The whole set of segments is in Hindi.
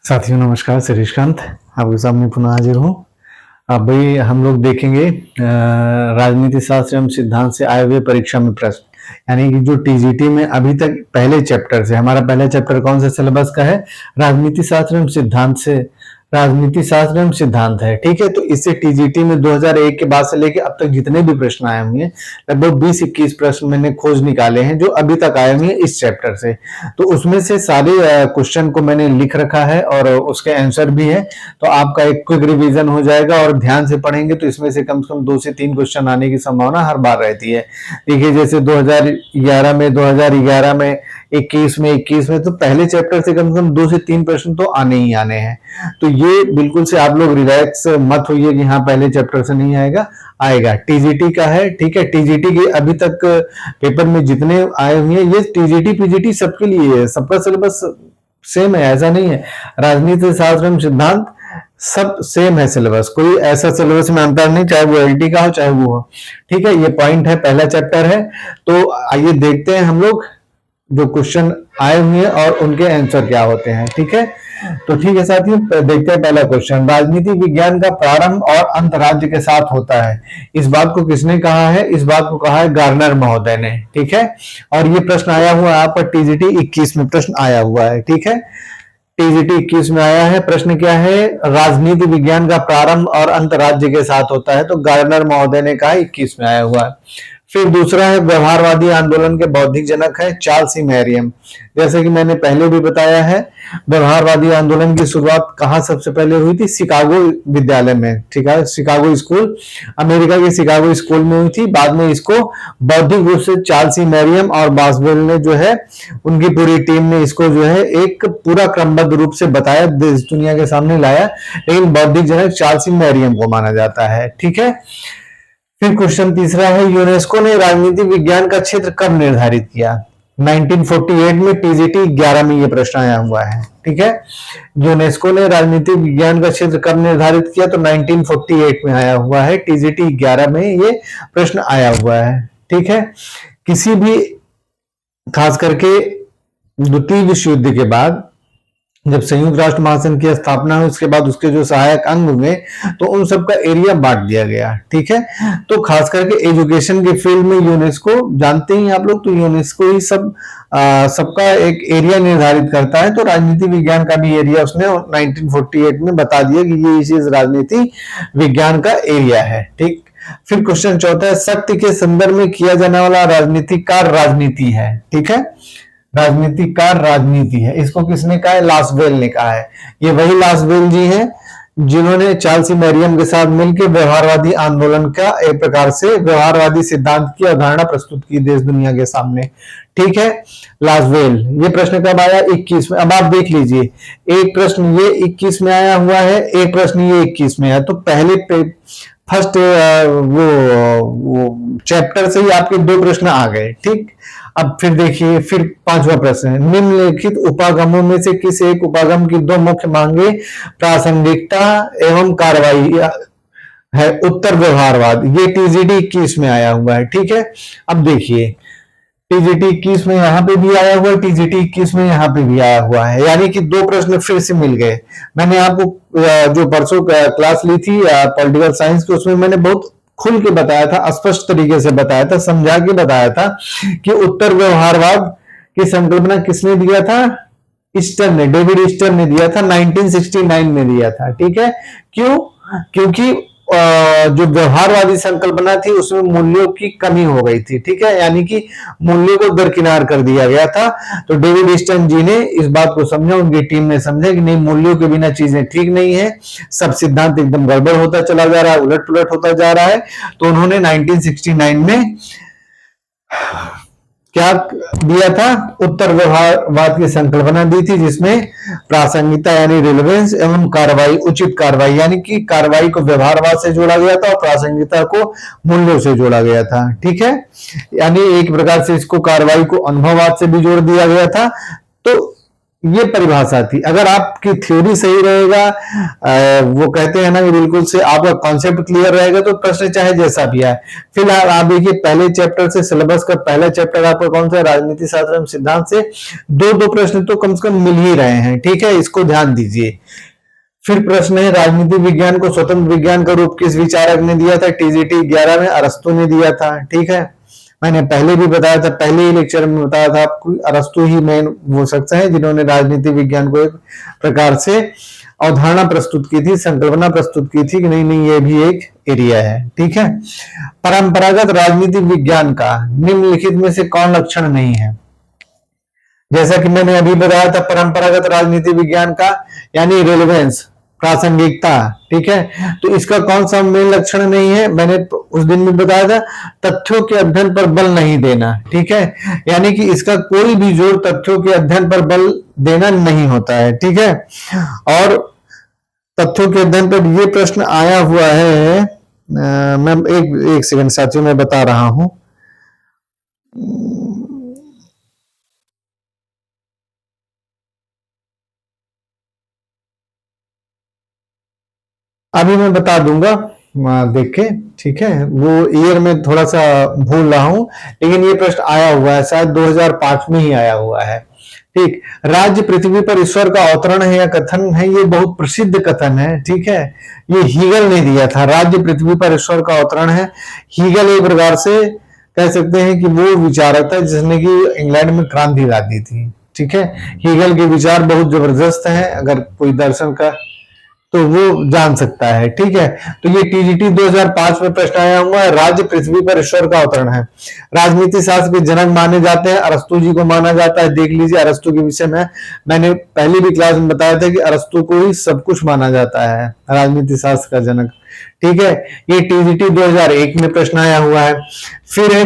साथियों नमस्कार, श्रीकांत आपके सामने पुनः हाजिर हूँ। अब भाई हम लोग देखेंगे राजनीति शास्त्र एवं सिद्धांत से आए हुए परीक्षा में प्रश्न, यानी कि जो टीजीटी में अभी तक पहले चैप्टर से, हमारा पहला चैप्टर कौन से सिलेबस का है? राजनीति शास्त्र एवं सिद्धांत से, राजनीति शास्त्र एवं सिद्धांत है। ठीक है, तो इससे टीजीटी में 2001 के बाद से लेके अब तक जितने भी प्रश्न आए हुए हैं, लगभग 20-21 प्रश्न मैंने खोज निकाले हैं जो अभी तक आए हुए हैं इस चैप्टर से। तो उसमें से सारे क्वेश्चन को मैंने लिख रखा है और उसके आंसर भी है, तो आपका एक क्विक रिवीजन हो जाएगा और ध्यान से पढ़ेंगे तो इसमें से कम 2 से 3 क्वेश्चन आने की संभावना हर बार रहती है। देखिए, जैसे 2011 में, 2011 में, 21 में तो पहले चैप्टर से कम 2 से 3 प्रश्न तो आने ही आने हैं। तो ये बिल्कुल से आप लोग रिलैक्स मत होइए कि हाँ पहले चैप्टर से नहीं आएगा, आएगा। टीजीटी का है, ठीक है। टीजीटी के अभी तक पेपर में जितने आए हुए हैं, ये टीजीटी पीजीटी सबके लिए है, सबका सिलेबस सेम है, ऐसा नहीं है। राजनीति शास्त्र एवं सिद्धांत सब सेम है सिलेबस, कोई ऐसा सिलेबस में अंतर नहीं, चाहे वो एलटी का हो चाहे वो हो। ठीक है, ये पॉइंट है, पहला चैप्टर है। तो आइए देखते हैं हम लोग जो क्वेश्चन आए हुए हैं और उनके आंसर क्या होते हैं। ठीक है, तो ठीक है साथियों, देखते हैं पहला क्वेश्चन। राजनीति विज्ञान का प्रारंभ और अंत राज्य के साथ होता है, इस बात को किसने कहा है? इस बात को कहा है गार्नर महोदय ने। ठीक है, और ये प्रश्न आया हुआ है यहाँ पर टीजीटी 21 में प्रश्न आया हुआ है। ठीक है, टीजीटी 21 में आया है। प्रश्न क्या है? राजनीति विज्ञान का प्रारंभ और अंत राज्य के साथ होता है, तो गार्नर महोदय ने कहा, 21 में आया हुआ है। फिर दूसरा है, व्यवहारवादी आंदोलन के बौद्धिक जनक है चार्ल्स ई मैरियम। जैसे कि मैंने पहले भी बताया है, व्यवहारवादी आंदोलन की शुरुआत कहाँ सबसे पहले हुई थी? शिकागो विद्यालय में। ठीक है, शिकागो स्कूल, अमेरिका के शिकागो स्कूल में हुई थी। बाद में इसको बौद्धिक रूप से चार्ल्स ई मैरियम और बॉसवेल ने जो है, उनकी पूरी टीम ने इसको जो है एक पूरा क्रमबद्ध रूप से बताया, देश दुनिया के सामने लाया, लेकिन बौद्धिक जनक चार्ल्स ई मैरियम को माना जाता है। ठीक है, फिर क्वेश्चन तीसरा है, यूनेस्को ने राजनीति विज्ञान का क्षेत्र कब निर्धारित किया? 1948 में। टीजीटी 11 में ये प्रश्न आया हुआ है। ठीक है, यूनेस्को ने राजनीति विज्ञान का क्षेत्र कब निर्धारित किया? तो 1948 में आया हुआ है। टीजीटी 11 में ये प्रश्न आया हुआ है। ठीक है, किसी भी, खास करके द्वितीय विश्व युद्ध के बाद जब संयुक्त राष्ट्र महासंघ की स्थापना हुई, उसके बाद उसके जो सहायक अंग हुए, तो उन सबका एरिया बांट दिया गया। ठीक है, तो खास करके एजुकेशन के फील्ड में यूनेस्को, जानते ही आप लोग, तो यूनेस्को ही सबका एक एरिया निर्धारित करता है। तो राजनीति विज्ञान का भी एरिया उसने 1948 में बता दिया कि ये चीज राजनीति विज्ञान का एरिया है। ठीक, फिर क्वेश्चन चौथा है, सत्य के संदर्भ में किया जाने वाला राजनीतिक कार्य राजनीति है। ठीक है, राजनीतिक कार्य राजनीति है। इसको किसने कहा है? लासवेल ने कहा है। ये वही लासवेल जी हैं जिन्होंने चार्ल्स ई मैरियम के साथ मिलकर व्यवहारवादी आंदोलन का एक प्रकार से व्यवहारवादी सिद्धांत की अवधारणा प्रस्तुत की देश दुनिया के सामने। ठीक है, लासवेल। ये प्रश्न कब आया? 21 में। अब आप देख लीजिए, एक प्रश्न ये 21 में आया हुआ है, एक प्रश्न ये 21 में है। तो पहले फर्स्ट वो चैप्टर से ही आपके 2 प्रश्न आ गए। ठीक, अब फिर देखिए, फिर 5वां प्रश्न है, निम्नलिखित उपागमों में से किस एक उपागम की 2 मुख्य मांगे प्रासंगिकता एवं कार्रवाई है? उत्तर व्यवहारवाद। ये टीजीटी 21 में आया हुआ है। ठीक है, अब देखिए, टीजीटी 21 में यहाँ पे भी आया हुआ है, टीजीटी 21 में यहाँ पे भी आया हुआ है, यानी कि 2 प्रश्न फिर से मिल गए। मैंने आपको जो परसों क्लास ली थी पॉलिटिकल साइंस की, उसमें मैंने बहुत खुल के बताया था, स्पष्ट तरीके से बताया था, समझा के बताया था कि उत्तर व्यवहारवाद की संकल्पना किसने दिया था? ईस्टर्न ने, डेविड ईस्टर्न ने दिया था, 1969 में दिया था। ठीक है, क्यों? क्योंकि जो व्यवहारवादी संकल्पना थी उसमें मूल्यों की कमी हो गई थी। ठीक है, यानी कि मूल्यों को दरकिनार कर दिया गया था। तो डेविड ईस्टर्न जी ने इस बात को समझा, उनकी टीम ने समझा कि नहीं, मूल्यों के बिना चीजें ठीक नहीं है, सब सिद्धांत एकदम गड़बड़ होता चला जा रहा है, उलट पुलट होता जा रहा है। तो उन्होंने 1969 में क्या दिया था? उत्तर व्यवहारवाद की संकल्पना दी थी, जिसमें प्रासंगिकता यानी रिलेवेंस एवं कार्रवाई, उचित कार्रवाई, यानी कि कार्रवाई को व्यवहारवाद से जोड़ा गया था और प्रासंगिकता को मूल्यों से जोड़ा गया था। ठीक है, यानी एक प्रकार से इसको कार्रवाई को अनुभववाद से भी जोड़ दिया गया था। तो ये परिभाषा थी। अगर आपकी थ्योरी सही रहेगा, वो कहते हैं ना कि बिल्कुल से आपका कॉन्सेप्ट क्लियर रहेगा तो प्रश्न चाहे जैसा भी आए। फिलहाल आप देखिए पहले चैप्टर से, सिलेबस का पहला चैप्टर आपका कौन सा है, राजनीति शास्त्र एवं सिद्धांत से दो दो प्रश्न तो कम से कम मिल ही रहे हैं, ठीक है, इसको ध्यान दीजिए। फिर प्रश्न है, राजनीति विज्ञान को स्वतंत्र विज्ञान का रूप किस विचारक ने दिया था? टीजीटी 11 में अरस्तु ने दिया था, ठीक है। मैंने पहले भी बताया था, पहले ही लेक्चर में बताया था आपको, अरस्तु ही मेन वो शख्स है जिन्होंने राजनीति विज्ञान को एक प्रकार से अवधारणा प्रस्तुत की थी, संकल्पना प्रस्तुत की थी कि नहीं नहीं ये भी एक एरिया है, ठीक है। परंपरागत राजनीति विज्ञान का निम्नलिखित में से कौन लक्षण नहीं है? जैसा कि मैंने अभी बताया था, परंपरागत राजनीति विज्ञान का यानी रेलेवेंस, प्रासंगिकता, ठीक है। तो इसका कौन सा मेन लक्षण नहीं है? मैंने उस दिन भी बताया था, तथ्यों के अध्ययन पर बल नहीं देना, ठीक है। यानी कि इसका कोई भी जोर तथ्यों के अध्ययन पर बल देना नहीं होता है, ठीक है। और तथ्यों के अध्ययन पर ये प्रश्न आया हुआ है, मैं एक सेकंड साथियों मैं बता रहा हूं। अभी मैं बता दूंगा देख के, ठीक है। वो ईयर में थोड़ा सा भूल रहा हूं, लेकिन ये प्रश्न आया हुआ है, शायद 2005 में ही आया हुआ है, ठीक। राज्य पृथ्वी पर ईश्वर का अवतरण है या कथन है? ये बहुत प्रसिद्ध कथन है, ठीक है। ये हीगल ने दिया था, राज्य पृथ्वी पर ईश्वर का अवतरण है। हीगल एक प्रकार से कह सकते हैं कि वो विचारक था जिसने कि इंग्लैंड में क्रांति ला दी थी, ठीक है। हीगल के विचार बहुत जबरदस्त हैं, अगर कोई दर्शन का तो वो जान सकता है, ठीक है। तो ये टीजीटी 2005 में प्रश्न आया हुआ है, राज्य पृथ्वी पर ईश्वर का अवतरण है। राजनीति शास्त्र के जनक माने जाते हैं, अरस्तु जी को माना जाता है। देख लीजिए अरस्तु के विषय में मैंने पहली भी क्लास में बताया था कि अरस्तु को ही सब कुछ माना जाता है, राजनीति शास्त्र का जनक, ठीक है। ये टीजीटी 2001 में प्रश्न आया हुआ है। फिर है,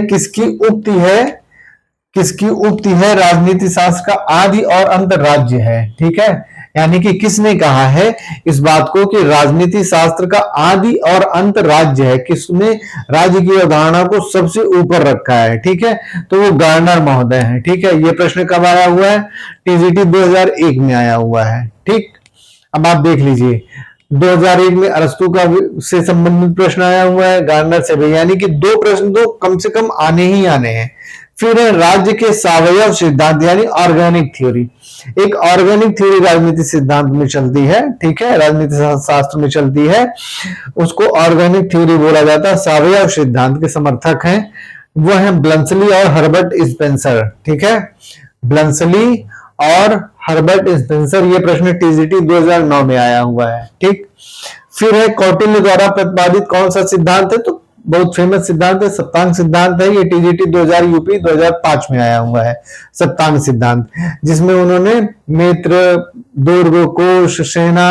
किसकी उक्ति है राजनीति शास्त्र का आदि और अंत राज्य है, ठीक है। यानी कि किसने कहा है इस बात को कि राजनीति शास्त्र का आदि और अंत राज्य है? किसने राज्य की अवधारणा को सबसे ऊपर रखा है, ठीक है। तो वो गार्नर महोदय हैं, ठीक है। ये प्रश्न कब आया हुआ है? टीजीटी 2001 में आया हुआ है, ठीक। अब आप देख लीजिए 2001 में अरस्तु का से संबंधित प्रश्न आया हुआ है, गार्नर से भी, यानी कि दो प्रश्न तो कम से कम आने ही आने हैं। फिर है राज्य के सावयव सिद्धांत यानी ऑर्गेनिक थ्योरी। एक ऑर्गेनिक थ्योरी राजनीति सिद्धांत में चलती है, ठीक है, राजनीति शास्त्र में चलती है, उसको ऑर्गेनिक थ्योरी बोला जाता है। सावयव सिद्धांत के समर्थक हैं वो है ब्लंसली और हर्बर्ट स्पेंसर, ठीक है। ब्लंसली और हर्बर्ट स्पेंसर, ये प्रश्न टीजीटी 2009 में आया हुआ है, ठीक। फिर है कौटिल्य द्वारा प्रतिपादित कौन सा सिद्धांत है? तो बहुत फेमस सिद्धांत है, सप्तांग सिद्धांत है। ये टीजीटी 2000 यूपी 2005 में आया हुआ है, सप्तांग सिद्धांत, जिसमें उन्होंने मित्र, दुर्ग, कोश, सेना,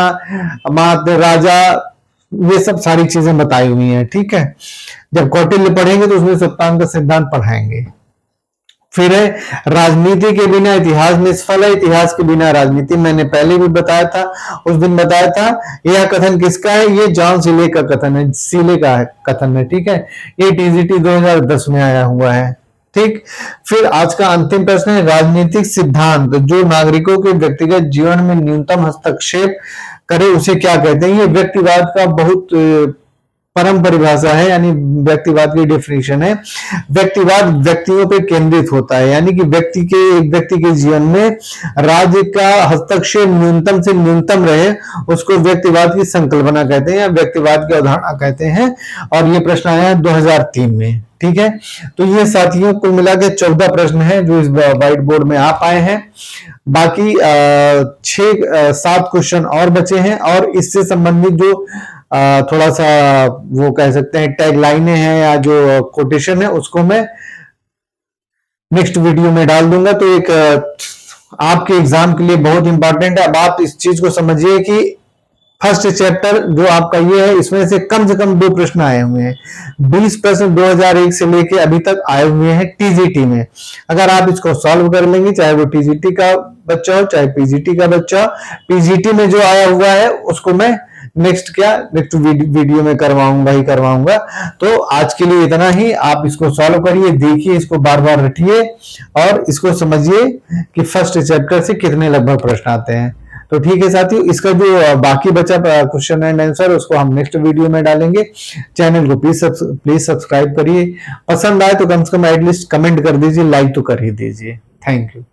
मात, राजा, ये सब सारी चीजें बताई हुई हैं, ठीक है। जब कौटिल्य पढ़ेंगे तो उसमें सप्तांग का सिद्धांत पढ़ाएंगे। फिर है राजनीति के बिना इतिहास निष्फल है, इतिहास के बिना राजनीति। मैंने पहले भी बताया था, उस दिन बताया था। यह कथन किसका है? ये जॉन सीले का कथन है, सीले का कथन है, ठीक है। ये टीजीटी 2010 में आया हुआ है, ठीक। फिर आज का अंतिम प्रश्न है, राजनीतिक सिद्धांत जो नागरिकों के व्यक्तिगत जीवन में न्यूनतम हस्तक्षेप करे उसे क्या कहते हैं? ये व्यक्तिवाद का बहुत परम परिभाषा है, यानी व्यक्तिवाद की डेफिनेशन है। व्यक्तिवाद व्यक्तियों पर केंद्रित होता है, यानी कि एक व्यक्ति के जीवन में राज्य का हस्तक्षेप न्यूनतम से न्यूनतम रहे, उसको व्यक्तिवाद की संकल्पना कहते हैं या व्यक्तिवाद की अवधारणा कहते हैं। और ये प्रश्न आया है 2003 में, ठीक है। तो ये साथियों कुल मिला के 14 प्रश्न हैं जो इस व्हाइट बोर्ड में आ पाए हैं। बाकी 6-7 क्वेश्चन और बचे हैं, और इससे संबंधित जो थोड़ा सा वो कह सकते हैं टैग लाइनें हैं या जो कोटेशन है, उसको मैं नेक्स्ट वीडियो में डाल दूंगा। तो एक आपके एग्जाम के लिए बहुत इंपॉर्टेंट है। अब आप इस चीज को समझिए कि फर्स्ट चैप्टर जो आपका ये है, इसमें से कम 2 प्रश्न आए हुए हैं। 20 प्रश्न 2001 से लेके अभी तक आए हुए हैं टीजीटी में। अगर आप इसको सॉल्व कर लेंगे, चाहे वो टीजीटी का बच्चा हो चाहे पीजीटी का बच्चा हो, पीजीटी में जो आया हुआ है उसको मैं नेक्स्ट वीडियो में करवाऊंगा ही करवाऊंगा। तो आज के लिए इतना ही। आप इसको सॉल्व करिए, देखिए, इसको बार बार रटिए और इसको समझिए कि फर्स्ट चैप्टर से कितने लगभग प्रश्न आते हैं। तो ठीक है साथियों, इसका जो बाकी बचा क्वेश्चन एंड आंसर उसको हम नेक्स्ट वीडियो में डालेंगे। चैनल को प्लीज सब्सक्राइब करिए। पसंद आए तो कम से कम एटलीस्ट कमेंट कर दीजिए, लाइक तो कर ही दीजिए। Thank you.